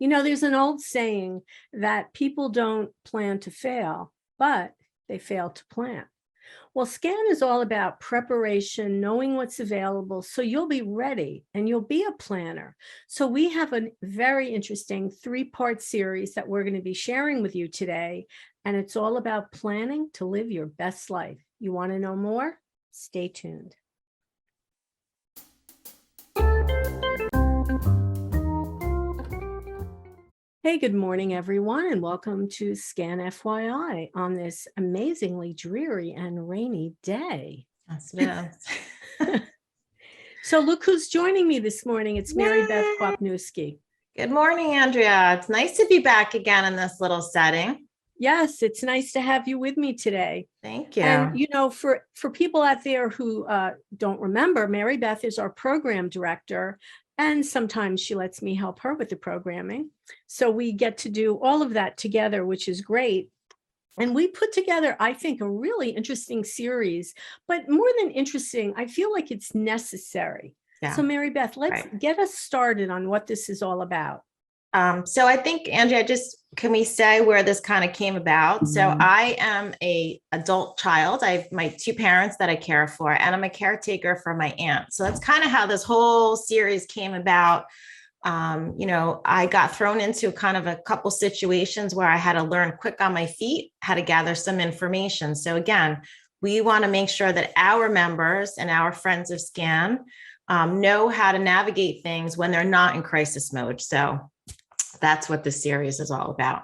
You know, there's an old saying that people don't plan to fail, but they fail to plan. Well, SCAN is all about preparation, knowing what's available, so you'll be ready and you'll be a planner. So we have a very interesting 3-part series that we're going to be sharing with you today, and it's all about planning to live your best life. You want to know more? Stay tuned. Hey, good morning, everyone, and welcome to SCAN FYI on this amazingly dreary and rainy day. Yes, it is. So look who's joining me this morning. It's Mary Beth Kwapniewski. Good morning, Andrea. It's nice to be back again in this little setting. Yes, it's nice to have you with me today. Thank you. And, you know, for people out there who don't remember, Mary Beth is our program director, and sometimes she lets me help her with the programming. So we get to do all of that together, which is great. And we put together, I think, a really interesting series, but more than interesting, I feel like it's necessary. Yeah. So Mary Beth, let's get us started on what this is all about. So I think, Andrea, can we say where this kind of came about? So I am a adult child. I have my 2 parents that I care for, and I'm a caretaker for my aunt. So that's kind of how this whole series came about. You know, I got thrown into kind of a couple situations where I had to learn quick on my feet, how to gather some information. So again, we want to make sure that our members and our friends of SCAN know how to navigate things when they're not in crisis mode. So that's what this series is all about.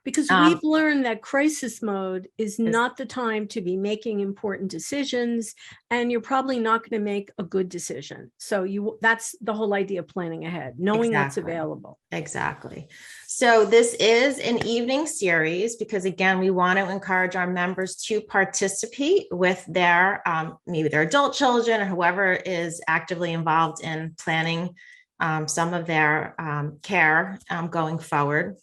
Because we've learned that crisis mode is not the time to be making important decisions, and you're probably not going to make a good decision. So that's the whole idea of planning ahead, knowing what's available. Exactly. So this is an evening series because, again, we want to encourage our members to participate with their maybe their adult children or whoever is actively involved in planning some of their care going forward.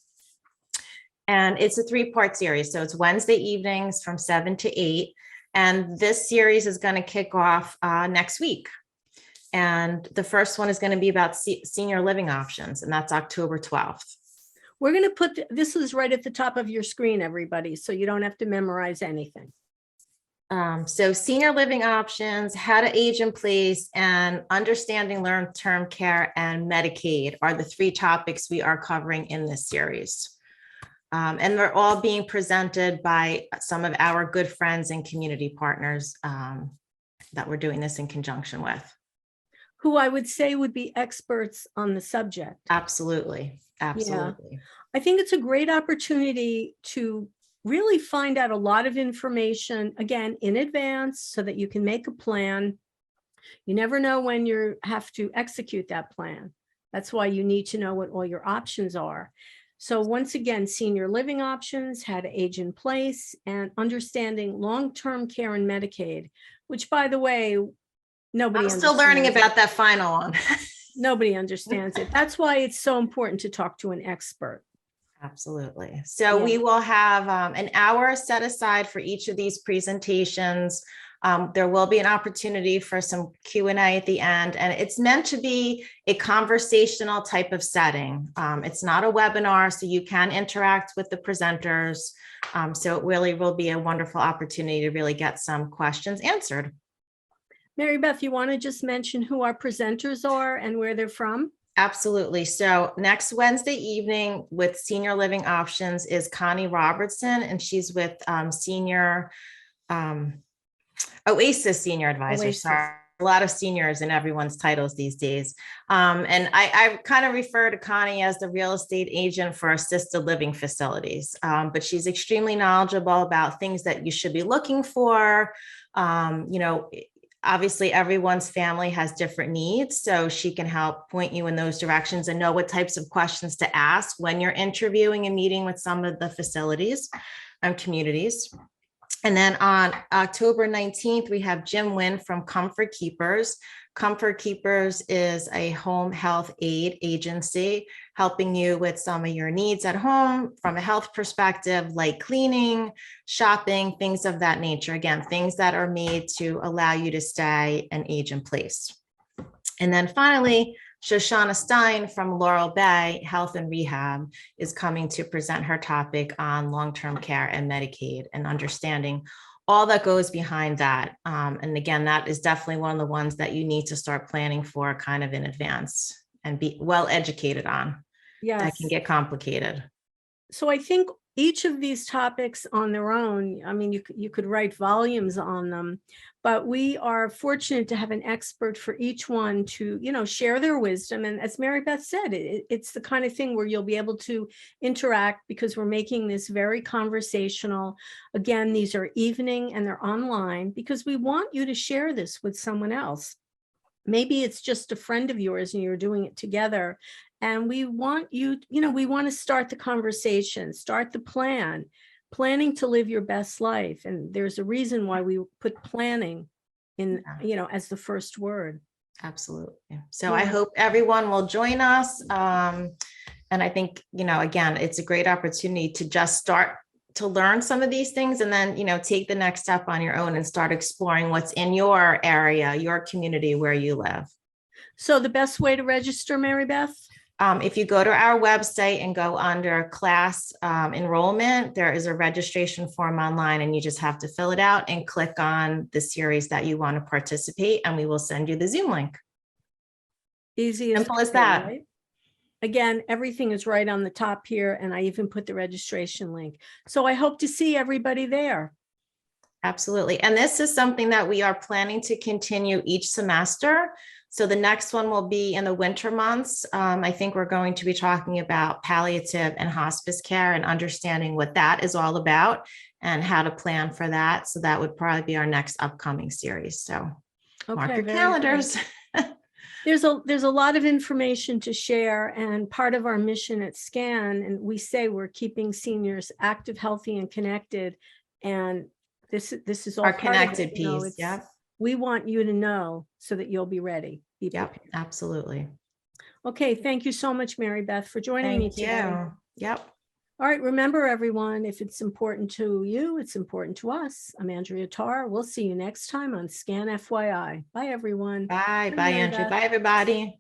And it's a 3-part series. So it's Wednesday evenings from 7 to 8. And this series is going to kick off next week. And the first one is going to be about senior living options. And that's October 12th. We're going to put, this is right at the top of your screen, everybody. So you don't have to memorize anything. So senior living options, how to age in place, and understanding long-term care and Medicaid are the 3 topics we are covering in this series. And they're all being presented by some of our good friends and community partners that we're doing this in conjunction with. Who I would say would be experts on the subject. Absolutely. Absolutely. Yeah. I think it's a great opportunity to really find out a lot of information, again, in advance so that you can make a plan. You never know when you have to execute that plan. That's why you need to know what all your options are. So once again, senior living options, how to age in place, and understanding long-term care and Medicaid, which, by the way, nobody I'm still learning about that final one. Nobody understands it. That's why it's so important to talk to an expert. Absolutely. So we will have an hour set aside for each of these presentations. There will be an opportunity for some Q&A at the end, and it's meant to be a conversational type of setting. It's not a webinar, so you can interact with the presenters. So it really will be a wonderful opportunity to really get some questions answered. Mary Beth, you want to just mention who our presenters are and where they're from? Absolutely. So next Wednesday evening with Senior Living Options is Connie Roberson, and she's with Oasis Senior Advisor. Oasis. Sorry, a lot of seniors in everyone's titles these days. And I kind of refer to Connie as the real estate agent for assisted living facilities. But she's extremely knowledgeable about things that you should be looking for. You know, obviously everyone's family has different needs, so she can help point you in those directions and know what types of questions to ask when you're interviewing and meeting with some of the facilities and communities. And then on October 19th, we have Winn from Comfort Keepers. Comfort Keepers is a home health aid agency helping you with some of your needs at home from a health perspective, like cleaning, shopping, things of that nature. Again, things that are made to allow you to stay and age in place. And then finally, Shoshana Stein from Laurel Bay Health and Rehab is coming to present her topic on long-term care and Medicaid and understanding all that goes behind that. And again, that is definitely one of the ones that you need to start planning for kind of in advance and be well educated on. Yes. That can get complicated. So I think each of these topics on their own, I mean, you could write volumes on them, but we are fortunate to have an expert for each one to, share their wisdom. And as Mary Beth said, it's the kind of thing where you'll be able to interact because we're making this very conversational. Again, these are evening and they're online because we want you to share this with someone else. Maybe it's just a friend of yours and you're doing it together. And we want you, we want to start the conversation, start the planning to live your best life. And there's a reason why we put planning in, as the first word. Absolutely. So I hope everyone will join us. And I think, again, it's a great opportunity to just start to learn some of these things and then, take the next step on your own and start exploring what's in your area, your community where you live. So the best way to register, Mary Beth? If you go to our website and go under class enrollment, there is a registration form online and you just have to fill it out and click on the series that you want to participate and we will send you the Zoom link. Easy Simple as that. Right? Again, everything is right on the top here and I even put the registration link. So I hope to see everybody there. Absolutely. And this is something that we are planning to continue each semester. So the next one will be in the winter months. I think we're going to be talking about palliative and hospice care and understanding what that is all about and how to plan for that. So that would probably be our next upcoming series. So mark your calendars. There's a lot of information to share, and part of our mission at SCAN, and we say we're keeping seniors active, healthy, and connected. And this is all our connected piece. Yeah. We want you to know so that you'll be ready. Yep, absolutely. Okay, thank you so much, Mary Beth, for joining me today. Yep. All right, remember everyone, if it's important to you, it's important to us. I'm Andrea Tarr. We'll see you next time on SCAN FYI. Bye, everyone. Bye, Andrea. Bye, everybody.